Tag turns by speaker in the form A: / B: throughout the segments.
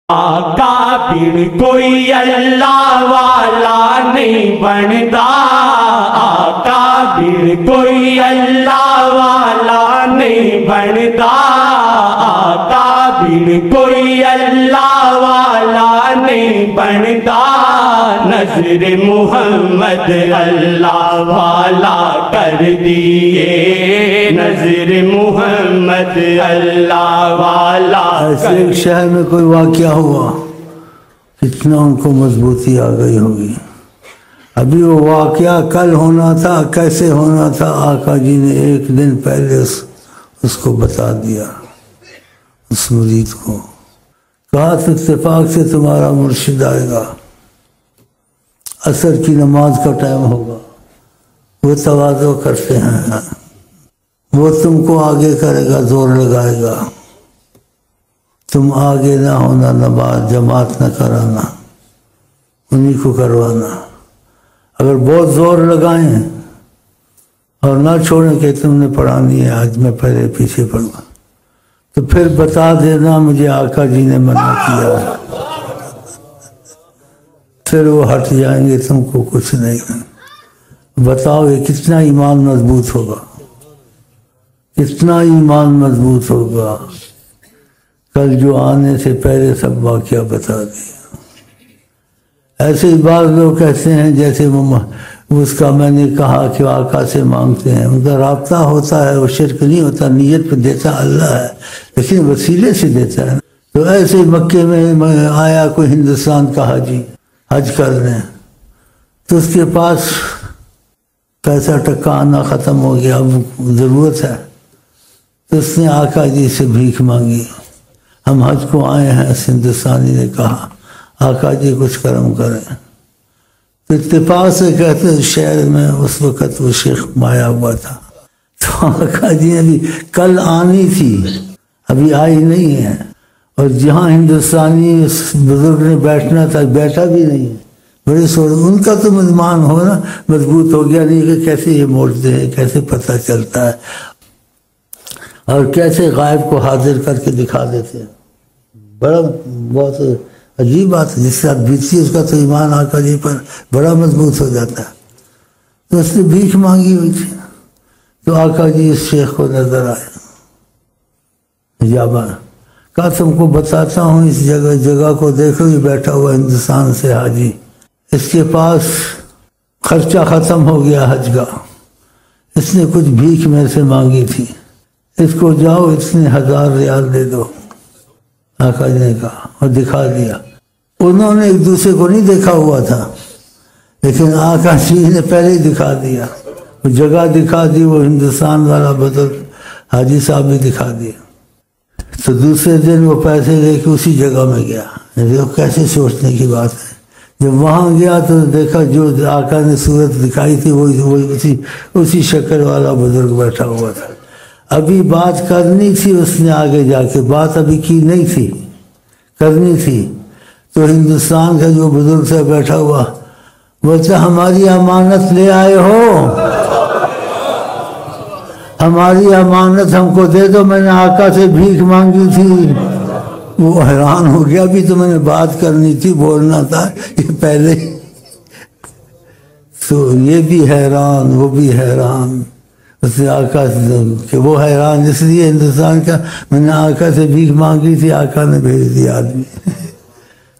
A: آقا بن کوئی اللہ والا نہیں بنتا، آقا بن کوئی اللہ والا نہیں بنتا، آقا بن کوئی اللہ والا نہیں بنتا، نظر محمد اللہ والا کر دیے، نظر محمد اللہ والا
B: ایسے ایک شہر میں کوئی واقعہ ہوا، کتنا ان کو مضبوطی آ گئی ہوگی۔ ابھی وہ واقعہ کل ہونا تھا، کیسے ہونا تھا، آقا جی نے ایک دن پہلے اس کو بتا دیا، اس مرید کو کہا اتفاق سے تمہارا مرشد آئے گا، عصر کی نماز کا ٹائم ہوگا، وہ تواضع کرتے ہیں، وہ تم کو آگے کرے گا، زور لگائے گا، تم آگے نہ ہونا، نماز جماعت نہ کرانا، انہی کو کروانا۔ اگر بہت زور لگائیں اور نہ چھوڑیں کہ تم نے پڑھانی ہے، آج میں پہلے پیچھے پڑھوں، تو پھر بتا دینا مجھے آقا جی نے منع کیا، پھر وہ ہٹ جائیں گے، تم کو کچھ نہیں۔ بتاؤ یہ کتنا ایمان مضبوط ہوگا، کتنا ایمان مضبوط ہوگا۔ کل جو آنے سے پہلے سب واقعہ بتا دیا۔ ایسے ہی بعض لوگ کہتے ہیں جیسے اس کا میں نے کہا کہ آقا سے مانگتے ہیں، ان کا رابطہ ہوتا ہے، وہ شرک نہیں ہوتا، نیت پہ دیتا اللہ ہے، لیکن وسیلے سے دیتا ہے۔ تو ایسے ہی مکے میں آیا کوئی ہندوستان کا حاجی حج کرنے، تو اس کے پاس پیسہ ٹکا آنا ختم ہو گیا، اب ضرورت ہے، تو اس نے آقا جی سے بھیک مانگی، ہم حج کو آئے ہیں۔ اس ہندوستانی نے کہا آقا جی کچھ کرم کریں، تو اتفاق سے کہتے ہیں شہر میں اس وقت وہ شیخ مایا ہوا تھا، تو آقا جی نے بھی کل آنی تھی، ابھی آئی نہیں ہے، اور جہاں ہندوستانی اس بزرگ نے بیٹھنا تھا بیٹھا بھی نہیں ہے۔ بڑے ان کا تو مضمان ہونا مضبوط ہو گیا، نہیں کہ کیسے یہ موڑتے ہیں، کیسے پتہ چلتا ہے، اور کیسے غائب کو حاضر کر کے دکھا دیتے ہیں۔ بڑا بہت عجیب بات ہے، جس سے بیتی اس کا تو ایمان آقا جی پر بڑا مضبوط ہو جاتا ہے۔ تو اس نے بھیک مانگی ہوئی تھی، تو آقا جی اس شیخ کو نظر آئے، جابا کہا تم کو بتاتا ہوں، اس جگہ کو دیکھو، یہ بیٹھا ہوا ہندوستان سے حاجی، اس کے پاس خرچہ ختم ہو گیا حج کا، اس نے کچھ بھیک میں سے مانگی تھی، اس کو جاؤ اتنے 1000 ریال دے دو۔ آقا جی نے کہا اور دکھا دیا۔ انہوں نے ایک دوسرے کو نہیں دیکھا ہوا تھا، لیکن آقا جی نے پہلے ہی دکھا دیا، وہ جگہ دکھا دی، وہ ہندوستان والا بزرگ حاجی صاحب بھی دکھا دیا۔ تو دوسرے دن وہ پیسے لے کے اسی جگہ میں گیا۔ دیکھو کیسے سوچنے کی بات ہے، جب وہاں گیا تو دیکھا جو آقا نے صورت دکھائی تھی وہی اسی شکل والا بزرگ بیٹھا ہوا تھا۔ ابھی بات کرنی تھی، اس نے آگے جا کے بات ابھی کی نہیں تھی، کرنی تھی، تو ہندوستان کا جو بزرگ سے بیٹھا ہوا بولتا ہماری امانت لے آئے ہو، ہماری امانت ہم کو دے دو، میں نے آقا سے بھیک مانگی تھی۔ وہ حیران ہو گیا، ابھی تو میں نے بات کرنی تھی، بولنا تھا، یہ پہلے۔ تو یہ بھی حیران، وہ بھی حیران، اس نے آقا سے کہ وہ حیران اس لیے ہندوستان کا، میں نے آقا سے بھیک مانگی تھی، آقا نے بھیج دیا آدمی،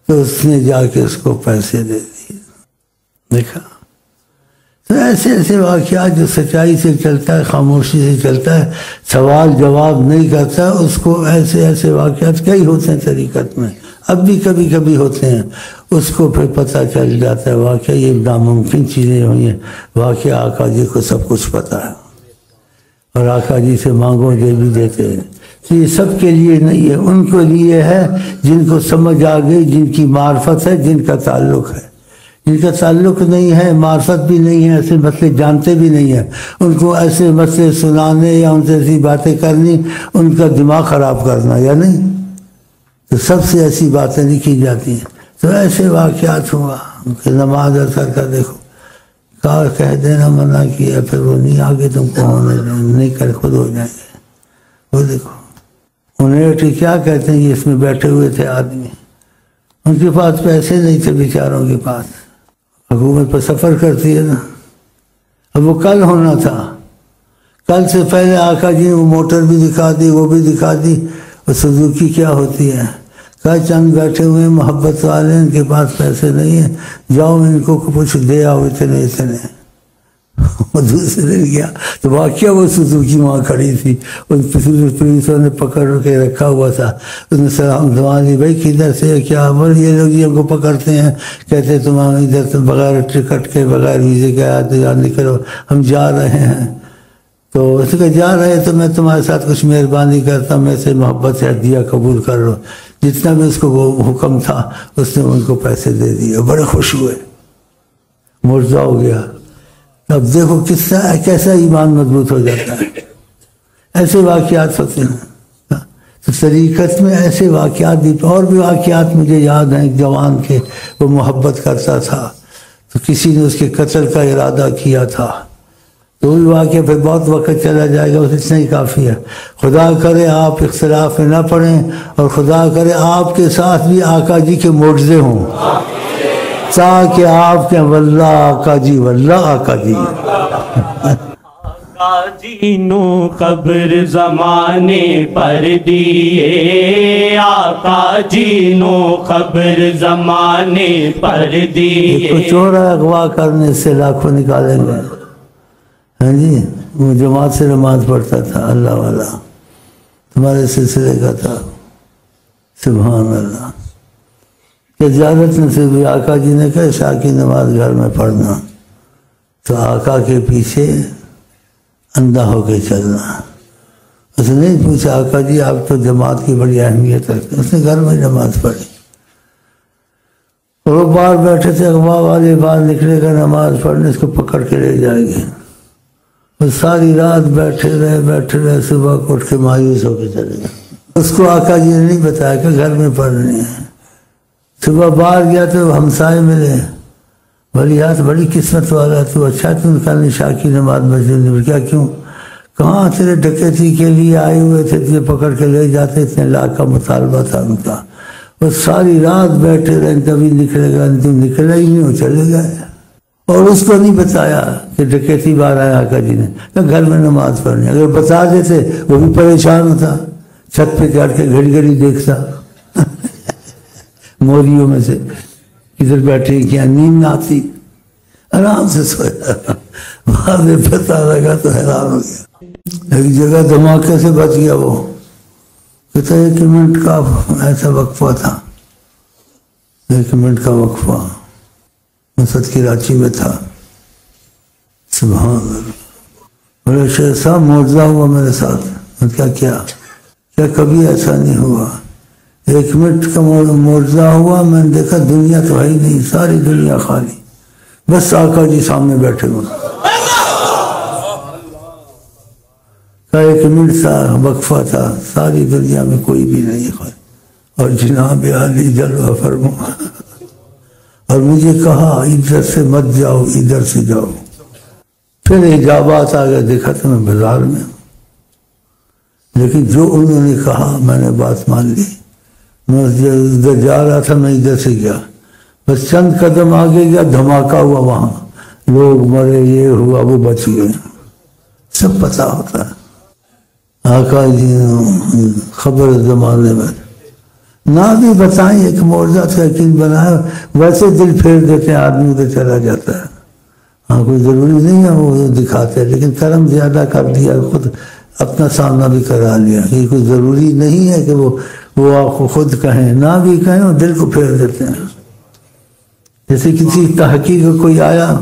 B: تو اس نے جا کے اس کو پیسے دے دیے۔ دیکھا تو ایسے ایسے واقعات جو سچائی سے چلتا ہے، خاموشی سے چلتا ہے، سوال جواب نہیں کرتا، اس کو ایسے ایسے واقعات کئی ہوتے ہیں طریقت میں، اب بھی کبھی کبھی ہوتے ہیں، اس کو پھر پتہ چل جاتا ہے واقعہ یہ ناممکن چیزیں ہوئی ہیں، واقعہ آقا جی کو سب کچھ پتہ ہے، اور آقا جی سے مانگو دے بھی دیتے ہیں۔ تو یہ سب کے لیے نہیں ہے، ان کے لیے ہے جن کو سمجھ آ گئی، جن کی معرفت ہے، جن کا تعلق ہے۔ جن کا تعلق نہیں ہے، معرفت بھی نہیں ہے، ایسے مسئلے جانتے بھی نہیں ہیں، ان کو ایسے مسئلے سنانے یا ان سے ایسی باتیں کرنی، ان کا دماغ خراب کرنا یا نہیں، تو سب سے ایسی باتیں نہیں کی جاتی ہیں۔ تو ایسے واقعات ہوا کہ نماز اثر کا دیکھو، کار کہہ دینا منع کیا، پھر وہ نہیں آگے تم کو ہونے نہیں کر خود ہو جائیں گے۔ وہ دیکھو انہیں کیا کہتے ہیں، اس میں بیٹھے ہوئے تھے آدمی، ان کے پاس پیسے نہیں تھے بیچاروں کے پاس. حکومت پر سفر کرتی ہے نا. اب وہ کل ہونا تھا. کل سے پہلے آقا جی نے وہ موٹر بھی دکھا دی, وہ بھی دکھا دی. وہ سوزوکی کیا ہوتی ہے. کہا چند بیٹھے ہوئے محبت والے, ان کے پاس پیسے نہیں ہیں, جاؤ ان کو کچھ دے آؤ اتنے اتنے. وہ دوسرے دن گیا تو واقعہ وہ سوزوکی وہاں کھڑی تھی. پولیسوں نے پکڑ کے رکھا ہوا تھا. اس نے سلام دعا دی, بھائی کدھر سے کیا؟ بول یہ لوگ یہ کو پکڑتے ہیں, کہتے تم ادھر سے بغیر ٹکٹ کے بغیر ویزے کے آئے تو یار نکلو, ہم جا رہے ہیں. تو اس کے جا رہے تو میں تمہارے ساتھ کچھ مہربانی کرتا ہوں, میں سے محبت سے ہدیہ قبول کر لو. جتنا بھی اس کو وہ حکم تھا اس نے ان کو پیسے دے دیے. بڑے خوش ہوئے, معجزہ ہو گیا. اب دیکھو کیسا ایمان مضبوط ہو جاتا ہے. ایسے واقعات ہوتے ہیں. تو طریقت میں ایسے واقعات بھی, اور بھی واقعات مجھے یاد ہیں. ایک جوان کے وہ محبت کرتا تھا تو کسی نے اس کے قتل کا ارادہ کیا تھا. تو بھی واقعہ پھر بہت وقت چلا جائے گا, بس اتنا ہی کافی ہے. خدا کرے آپ اختلاف میں نہ پڑیں, اور خدا کرے آپ کے ساتھ بھی آقا جی کے معجزے ہوں, تاکہ آپ کے واللہ آقا جی, واللہ آقا جی.
A: آقا جی نو قبر زمانے پر دیے, آقا جی نو قبر زمانے پر دیے.
B: کو چورا اغوا کرنے سے لاکھوں نکالیں گے. ہاں جی, وہ جماعت سے نماز پڑھتا تھا, اللہ والا, تمہارے سلسلے کا تھا. سبحان اللہ. کہ زیادت نصیب ہوئی. آقا جی نے کہا عشاء کی نماز گھر میں پڑھنا, تو آقا کے پیچھے اندھا ہو کے چلنا. اس نے نہیں پوچھا آقا جی آپ تو جماعت کی بڑی اہمیت رکھتے, اس نے گھر میں نماز پڑھی. اور وہ باہر بیٹھے تھے, اغوا والے باہر نکلے گا نماز پڑھنے, اس کو پکڑ کے لے جائیں گے. وہ ساری رات بیٹھے رہے, صبح کو اٹھ کے مایوس ہو کے چلے گئے. اس کو آقا جی نے نہیں بتایا کہ گھر میں پڑھنے ہیں. صبح باہر گیا تو ہمسائے ملے, بھلی ہاتھ بڑی قسمت والا تو, اچھا تم کل عشاء کی نماز مسجد میں. کیا کیوں؟ کہاں تیرے ڈکیتی کے لیے آئے ہوئے تھے, تجھے پکڑ کے لے جاتے, اتنے لاکھ کا مطالبہ تھا ان کا. وہ ساری رات بیٹھے رہے, کبھی نکلے گا, تم نکلا ہی نہیں, وہ چلے گئے. اور اس کو نہیں بتایا کہ ڈکیتی باہر آیا. آقا جی نے کہ گھر میں نماز پڑھنی. اگر بتا دیتے وہ بھی پریشان ہوتا, چھت پہ چڑھ کے گھڑی گھڑی دیکھتا موریوں میں سے کدھر بیٹھے, کیا نیند نہ آتی, آرام سے سویا. بعد میں پتہ لگا تو حیران ہو گیا. ایک جگہ دھماکے سے بچ گیا. وہ کہتا 1 منٹ کا ایسا وقفہ تھا, 1 منٹ کا وقفہ مسجد کی راچی میں تھا. سبحان اللہ. بڑے شیخ صاحب معجزہ ہوا میرے ساتھ. میں کیا کبھی ایسا نہیں ہوا. 1 منٹ کا معجزہ ہوا, میں نے دیکھا دنیا تو ہے ہی نہیں, ساری دنیا خالی, بس آقا جی سامنے بیٹھے ہوئے. 1 منٹ کا وقفہ تھا, ساری دنیا میں کوئی بھی نہیں خالی, اور جناب عالی جلوہ فرما. اور مجھے کہا ادھر سے مت جاؤ, ادھر سے جاؤ. پھر اجابات آ گیا, دیکھا تو میں بازار میں ہوں, لیکن جو انہوں نے کہا میں نے بات مان لی. میں ادھر جا رہا تھا, میں ادھر سے گیا, بس چند قدم آگے گیا, دھماکہ ہوا, وہاں لوگ مرے, یہ ہوا, وہ بچ گئے. سب پتہ ہوتا ہے. آقا جی خبر زمانے میں نہ بھی بتائیں, ایک معجزہ سے یقین بنایا, ویسے دل پھیر دیتے ہیں, آدمی ادھر چلا جاتا ہے. ہاں کوئی ضروری نہیں ہے وہ دکھاتے, لیکن کرم زیادہ کر دیا, خود اپنا سامنا بھی کرا لیا. یہ کوئی ضروری نہیں ہے کہ وہ آپ کو خود کہیں, نہ بھی کہیں, اور دل کو پھیر دیتے ہیں. جیسے کسی تحقیق کوئی آیا,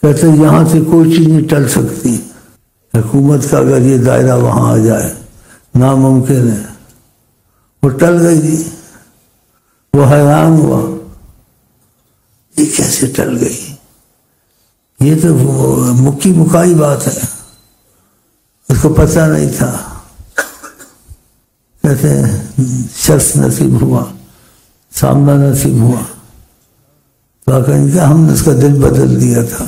B: کہتے یہاں سے کوئی چیز نہیں ٹل سکتی, حکومت کا اگر یہ دائرہ وہاں آ جائے ناممکن ہے. وہ ٹل گئی جی. وہ حیران ہوا, یہ کیسے ٹل گئی, یہ تو مکی مکائی بات ہے, اس کو پتہ نہیں تھا. کہتے ہیں شخص نصیب ہوا, سامنا نصیب ہوا, تو آقا نے کہا ہم نے اس کا دل بدل دیا تھا.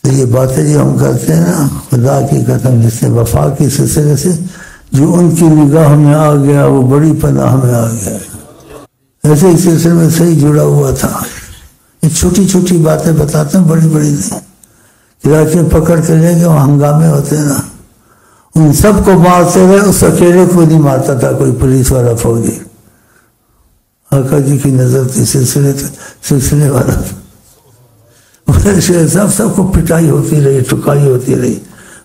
B: تو یہ باتیں جو ہم کرتے ہیں نا, خدا کی قسم, جس سے وفا کی سلسلے سے جو ان کی نگاہ میں آ گیا وہ بڑی پناہ میں آ گیا۔ ایسے ہی سلسلے میں صحیح جڑا ہوا تھا۔ یہ چھوٹی چھوٹی باتیں بتاتے ہیں، بڑی بڑی نہیں۔ کراچی میں پکڑ کے لے گئے، وہاں ہنگامے ہوتے نا، ان سب کو مارتے رہے، اس اکیلے کو نہیں مارتا تھا کوئی پولیس والا فوجی۔ آقا جی کی نظر تھی سلسلے والا سب کو پٹائی ہوتی رہی، ٹکائی ہوتی رہی۔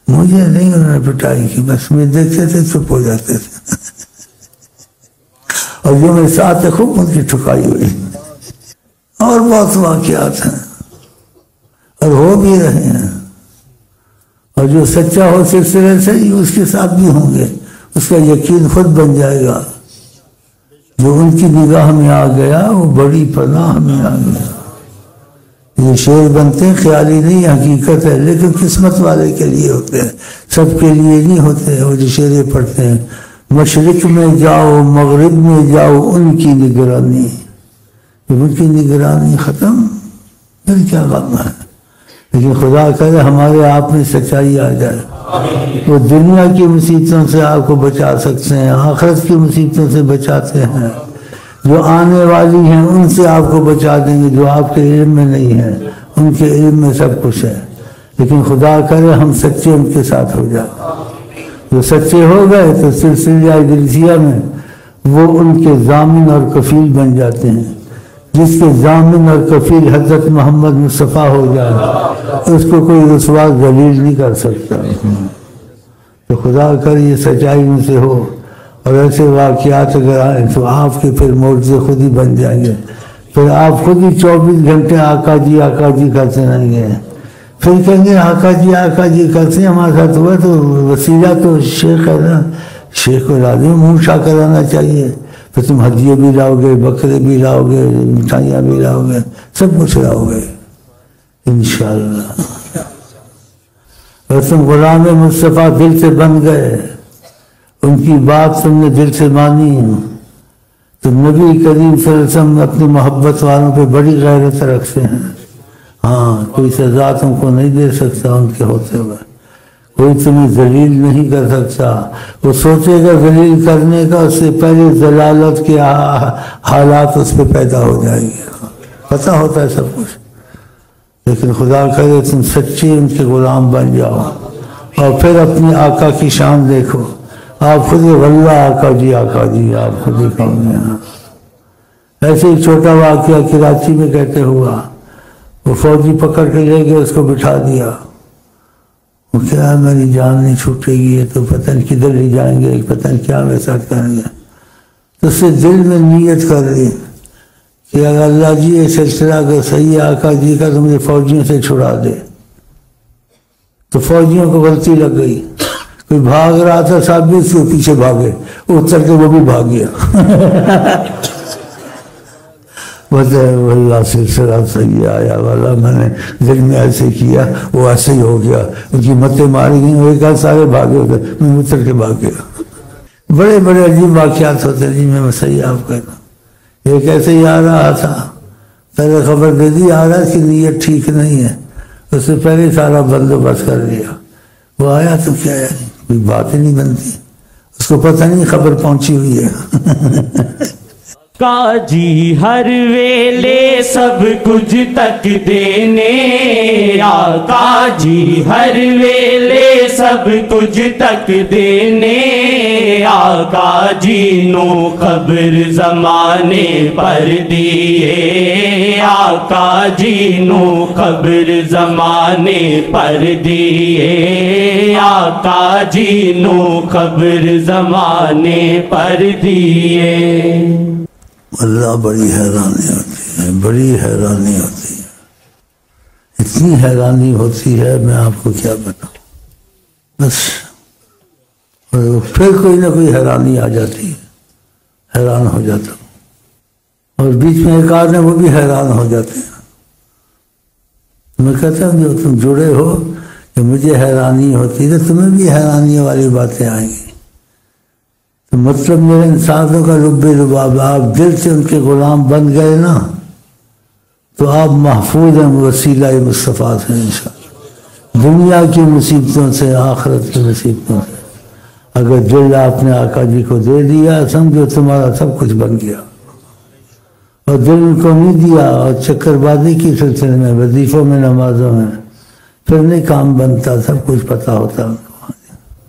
B: مجھے نہیں انہوں نے پٹائی کی، بس میں دیکھتے تھے چپ ہو جاتے تھے، اور جو میرے ساتھ خوب ان کی ٹھکائی ہوئی۔ اور بہت واقعات ہیں اور ہو بھی رہے ہیں، اور جو سچا ہو سلسلے سے اس کے ساتھ بھی ہوں گے، اس کا یقین خود بن جائے گا۔ جو ان کی نگاہ میں آ گیا وہ بڑی پناہ میں آ گیا۔ یہ شعر بنتے ہیں، خیالی نہیں، حقیقت ہے، لیکن قسمت والے کے لیے ہوتے ہیں، سب کے لیے نہیں ہوتے۔ وہ جو شعر پڑھتے ہیں، مشرق میں جاؤ مغرب میں جاؤ ان کی نگرانی، جب ان کی نگرانی ختم پھر کیا غم ہے۔ لیکن خدا کرے ہمارے آپ میں سچائی آ جائے، وہ دنیا کی مصیبتوں سے آپ کو بچا سکتے ہیں، آخرت کی مصیبتوں سے بچاتے ہیں، جو آنے والی ہیں ان سے آپ کو بچا دیں گے، جو آپ کے علم میں نہیں ہے، ان کے علم میں سب کچھ ہے۔ لیکن خدا کرے ہم سچے ان کے ساتھ ہو جائیں۔ جو سچے ہو گئے تو سلسلہ ادریسیہ میں وہ ان کے ضامن اور کفیل بن جاتے ہیں۔ جس کے ضامن اور کفیل حضرت محمد مصطفیٰ ہو جائے، اس کو کوئی رسوا ذلیل نہیں کر سکتا۔ تو خدا کر یہ سچائی ان سے ہو، اور ایسے واقعات اگر آئیں تو آپ کے پھر معجزے خود ہی بن جائیں گے، پھر آپ خود ہی 24 گھنٹے آقا جی کرتے رہیں گے، پھر کہیں گے آقا جی کرتے ہیں ہمارے ساتھ ہوا، تو وسیلہ تو شیخ ہے نا، شیخ کو لازم منہ شا کرانا چاہیے، پھر تم ہدیے بھی لاؤ گے، بکرے بھی لاؤ گے، مٹھائیاں بھی لاؤ گے، سب کچھ لاؤ گے انشاءاللہ۔ اور تم غلام مصطفیٰ دل سے بن گئے، ان کی بات تم نے دل سے مانی، تو نبی کریم صلی اللہ علیہ وسلم اپنی محبت والوں پہ بڑی غیرت رکھتے ہیں۔ ہاں، کوئی سزا تم کو نہیں دے سکتا ان کے ہوتے ہوئے، کوئی تمہیں ذلیل نہیں کر سکتا۔ وہ سوچے گا ذلیل کرنے کا، اس سے پہلے ضلالت کے حالات اس پہ پیدا ہو جائیں گے، پتہ ہوتا ہے سب کچھ۔ لیکن خدا کرے تم سچے ان کے غلام بن جاؤ، اور پھر اپنی آقا کی شان دیکھو، آپ خود ہی واللہ آقا جی آپ خود ہی کہیں گے۔ ایسے ہی چھوٹا واقعہ کراچی میں کہتے ہوا، وہ فوجی پکڑ کے لے گئے، اس کو بٹھا دیا، وہ کیا میری جان نہیں چھوٹے گی، تو پتہ نہیں کدھر لے جائیں گے، پتہ نہیں کیا ویسا کریں گے۔ تو اس سے دل میں نیت کر لی کہ اگر اللہ جی یہ سلسلہ اگر صحیح ہے آقا جی کا تو مجھے فوجیوں سے چھڑا دے۔ تو فوجیوں کو غلطی لگ گئی، کوئی بھاگ رہا تھا، صاحب بھی اس کے پیچھے بھاگے، اتر کے وہ بھی بھاگ گیا۔ واللہ سلسلہ صحیح آیا والا، میں نے دل میں ایسے کیا، وہ ایسے ہی ہو گیا، ان کی متیں ماری گئیں، وہ ایک سارے بھاگے ہوتے، میں اتر کے بھاگ گیا۔ بڑے بڑے عجیب واقعات ہوتے جی، میں صحیح آپ کہتا ہوں۔ ایک ایسے ہی آ رہا تھا، پہلے خبر دے دی آ رہا کہ نیت ٹھیک نہیں ہے، اس سے پہلے سارا بندوبست کر لیا۔ وہ آیا تو کیا ہے، کوئی بات ہی نہیں بنتی، اس کو پتہ نہیں خبر پہنچی ہوئی ہے۔
A: کاجی ہر ویلے سب کچھ تک دینے، آقا جی ہر ویلے سب کچھ تک دینے، آقا جی نو خبر زمانے پر دیے، آقا جی نو خبر زمانے پر دیے، آقا جی نو خبر زمانے پر دیے۔
B: اللہ بڑی حیرانی ہوتی ہے، بڑی حیرانی ہوتی ہے، اتنی حیرانی ہوتی ہے میں آپ کو کیا بتاؤں، بس پھر کوئی نہ کوئی حیرانی آ جاتی ہے، حیران ہو جاتا ہوں، اور بیچ میں ایک آدمی وہ بھی حیران ہو جاتے ہیں۔ میں کہتا ہوں جو تم جڑے ہو کہ مجھے حیرانی ہوتی ہے، تمہیں بھی حیرانی والی باتیں آئیں گی۔ تو مطلب میرے انسانوں کا لب لباب، آپ دل سے ان کے غلام بن گئے نا، تو آپ محفوظ ہیں وسیلہ مصطفیٰ سے انشاءاللہ، دنیا کی مصیبتوں سے، آخرت کی مصیبتوں سے۔ اگر دل آپ نے آقا جی کو دے دیا سمجھو تمہارا سب کچھ بن گیا، اور دل کو نہیں دیا اور چکر بازی کی سلسلے میں، وظیفوں میں، نمازوں میں، پھر نہیں کام بنتا، سب کچھ پتہ ہوتا۔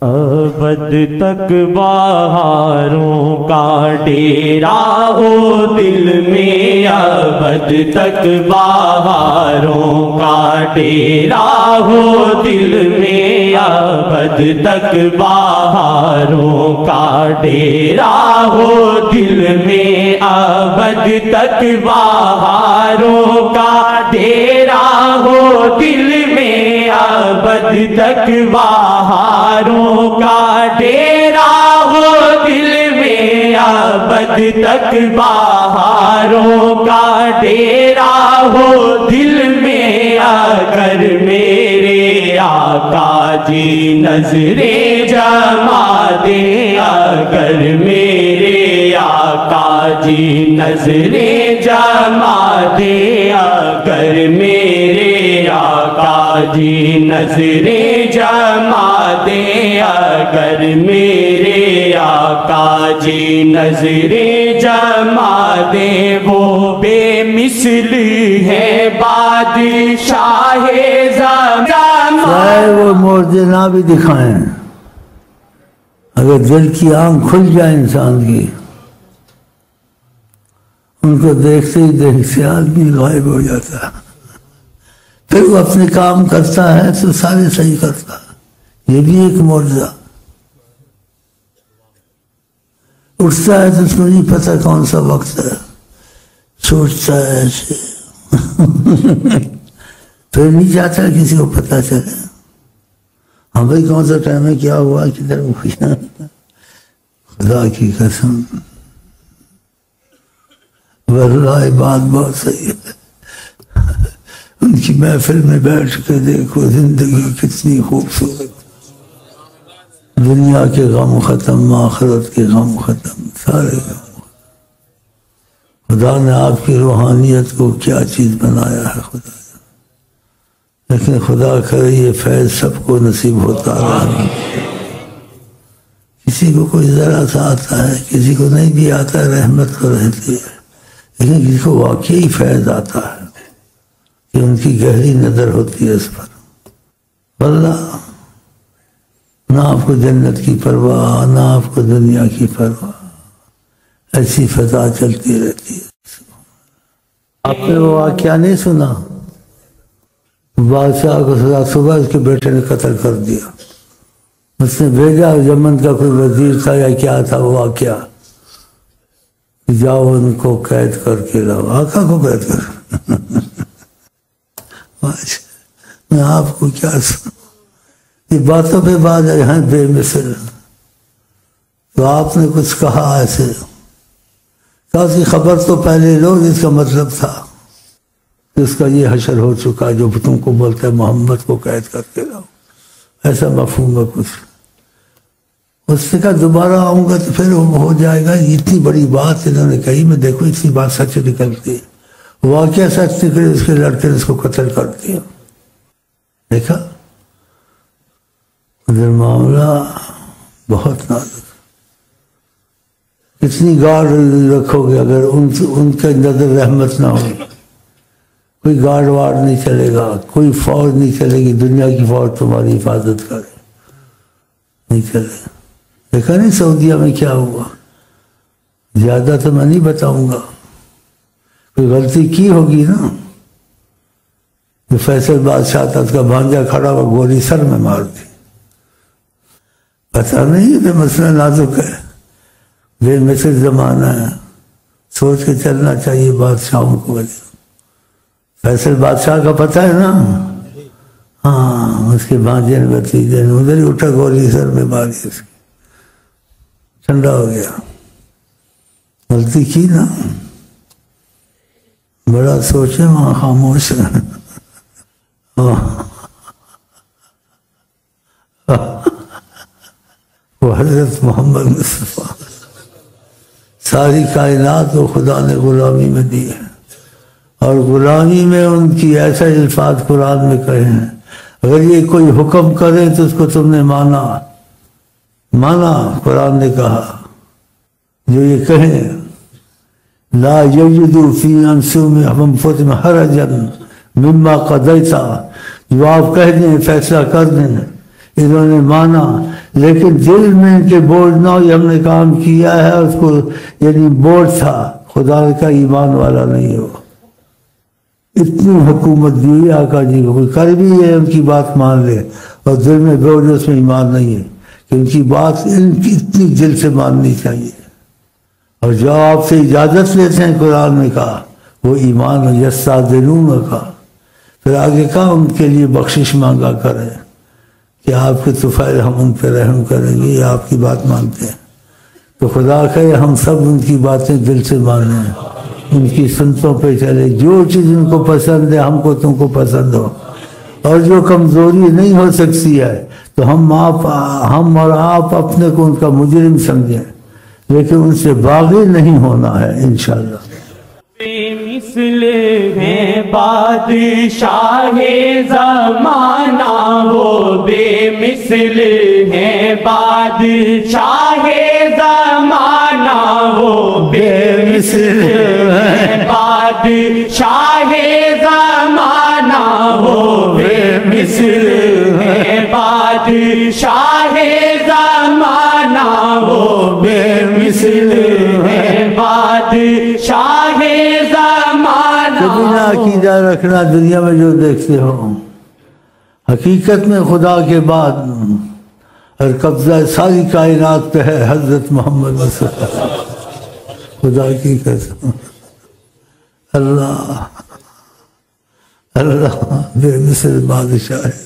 A: ابد تک بہاروں کا ڈیرا ہو دل میں، ابد تک بہاروں کا ڈیرا ہو دل میں، ابد تک بہاروں کا ڈیرا ہو دل میں، ابد تک بہاروں کا ڈیرا ہو دل میں، ابد تک بہاروں کا ڈیرا ہو دل میں، ابد تک بہاروں کا ڈیرا ہو دل میں، اگر میرے آقا جی نظریں جما دے، اگر میرے آقا جی نظریں جما دے، اگر میرے آقا جی نظریں جما دے، اگر میرے آقا جی نظریں جما دے، وہ بے مثل ہے بادشاہ زمان،
B: چاہے وہ معجزے نہ بھی دکھائیں، اگر دل کی آنکھ کھل جائے انسان کی، ان کو دیکھتے ہی دیکھتے آدمی غائب ہو جاتا ہے، پھر وہ اپنے کام کرتا ہے تو سارے صحیح کرتا ہے۔ یہ بھی ایک معجزہ، اٹھتا ہے تو اس کو نہیں پتہ کون سا وقت ہے، سوچتا ہے ایسے پھر نہیں چاہتا کسی کو پتہ چلے، ہاں بھائی کون سا ٹائم ہے، کیا ہوا، کدھر ہوا۔ خدا کی قسم واللہ بات بہت صحیح ہے، ان کی محفل میں بیٹھ کے دیکھو زندگی کتنی خوبصورت، دنیا کے غم ختم، آخرت کے غم ختم، سارے غم۔ خدا نے آپ کی روحانیت کو کیا چیز بنایا ہے خدا، لیکن خدا کرے یہ فیض سب کو نصیب ہوتا رہا۔ کسی کو کوئی ذرا سا آتا ہے، کسی کو نہیں بھی آتا ہے، رحمت تو رہتی ہے، لیکن کسی کو واقعی فیض آتا ہے کہ ان کی گہری نظر ہوتی ہے اس پر۔ واللہ نہ آپ کو جنت کی پرواہ، نہ آپ کو دنیا کی پرواہ، ایسی فضا چلتی رہتی ہے۔ آپ نے وہ واقعہ نہیں سنا، بادشاہ کو صبح اس کے بیٹے نے قتل کر دیا، اس نے بھیجا یمن کا کوئی وزیر تھا یا کیا تھا وہ واقعہ، جاؤ ان کو قید کر کے لاؤ، آقا کو قید کر میں آپ کو کیا سنوں، یہ باتوں پہ بات ہے بے مثل۔ تو آپ نے کچھ کہا ایسے، کہا کہ خبر تو پہلے لو، جس کا مطلب تھا اس کا یہ حشر ہو چکا جو تم کو بولتا ہے محمد کو قید کر کے لاؤ، ایسا مفہوم ہے کچھ۔ اس نے کہا دوبارہ آؤں گا تو پھر وہ ہو جائے گا، اتنی بڑی بات انہوں نے کہی، میں دیکھو اتنی بات سچ نکلتی ہے، واقعہ سچ نکلے، اس کے لڑکے نے اس کو قتل کر دیا۔ دیکھا ادھر معاملہ بہت نازک، اتنی گارڈ رکھو گے، اگر ان کے نظر رحمت نہ ہو، کوئی گارڈ وارڈ نہیں چلے گا، کوئی فوج نہیں چلے گی، دنیا کی فوج تمہاری حفاظت کرے، نہیں چلے۔ دیکھا نہیں سعودیہ میں کیا ہوا، زیادہ تو میں نہیں بتاؤں گا، کوئی غلطی کی ہوگی نا، جو فیصل بادشاہ تھا اس کا بھانجا کھڑا ہوا، گولی سر میں مار دی۔ پتہ نہیں کہ مسئلہ نازک ہے، بے مثل زمانہ ہے، سوچ کے چلنا چاہیے بادشاہوں کو۔ وجہ فیصل بادشاہ کا پتہ ہے نا، ہاں اس کے بھانجے نے بتیجے نے ادھر ہی اٹھا، گولی سر میں ماری، اس کی ٹھنڈا ہو گیا۔ غلطی کی نا، بڑا سوچے وہاں خاموش ہے۔ وہ حضرت محمد مصطفیٰ ساری کائنات کو خدا نے غلامی میں دی ہے، اور غلامی میں ان کی ایسے الفاظ قرآن میں کہے ہیں، اگر یہ کوئی حکم کرے تو اس کو تم نے مانا، مانا قرآن نے کہا جو یہ کہیں لا یجدوا فی انفسہم حرجا مما قضیت، جو آپ کہہ دیں فیصلہ کر دیں، انہوں نے مانا لیکن دل میں ان کے بوجھ نہ ہو، یہ ہم نے کام کیا ہے اس کو، یعنی بوجھ تھا، خدا کا ایمان والا نہیں ہو۔ اتنی حکومت دی آقا جی کو، کوئی کر بھی ہے ان کی بات مان لے اور دل میں بوجھ، اس میں ایمان نہیں ہے کہ ان کی بات ان کی اتنی دل سے ماننی چاہیے۔ اور جو آپ سے اجازت لیتے ہیں قرآن نے کہا وہ ایمان ہے، یستاذنون کا، پھر آگے کہا ان کے لیے بخشش مانگا کریں کہ آپ کے طفیل ہم ان پہ رحم کریں گے، یہ آپ کی بات مانتے ہیں۔ تو خدا کہے ہم سب ان کی باتیں دل سے مانیں، ان کی سنتوں پہ چلے، جو چیز ان کو پسند ہے ہم کو تم کو پسند ہو، اور جو کمزوری نہیں ہو سکتی ہے تو ہم اور آپ اپنے کو ان کا مجرم سمجھیں، لیکن ان سے باغی نہیں ہونا ہے انشاءاللہ۔
A: بے مثل ہے بادشاہ زمانہ وہ، بے مثل ہے بادشاہ زمانہ وہ، بے مثل ہے بادشاہ زمانہ وہ، بے مثل ہے بادشاہ زمانہ وہ، بے مثل ہے بادشاہ
B: بنا عقیدہ رکھنا دنیا میں جو دیکھتے ہو، حقیقت میں خدا کے بعد اور قبضہ ساری کائنات پہ ہے حضرت محمد صلی اللہ علیہ وسلم۔ خدا کی قسم، اللہ اللہ بے مثل بادشاہ ہے۔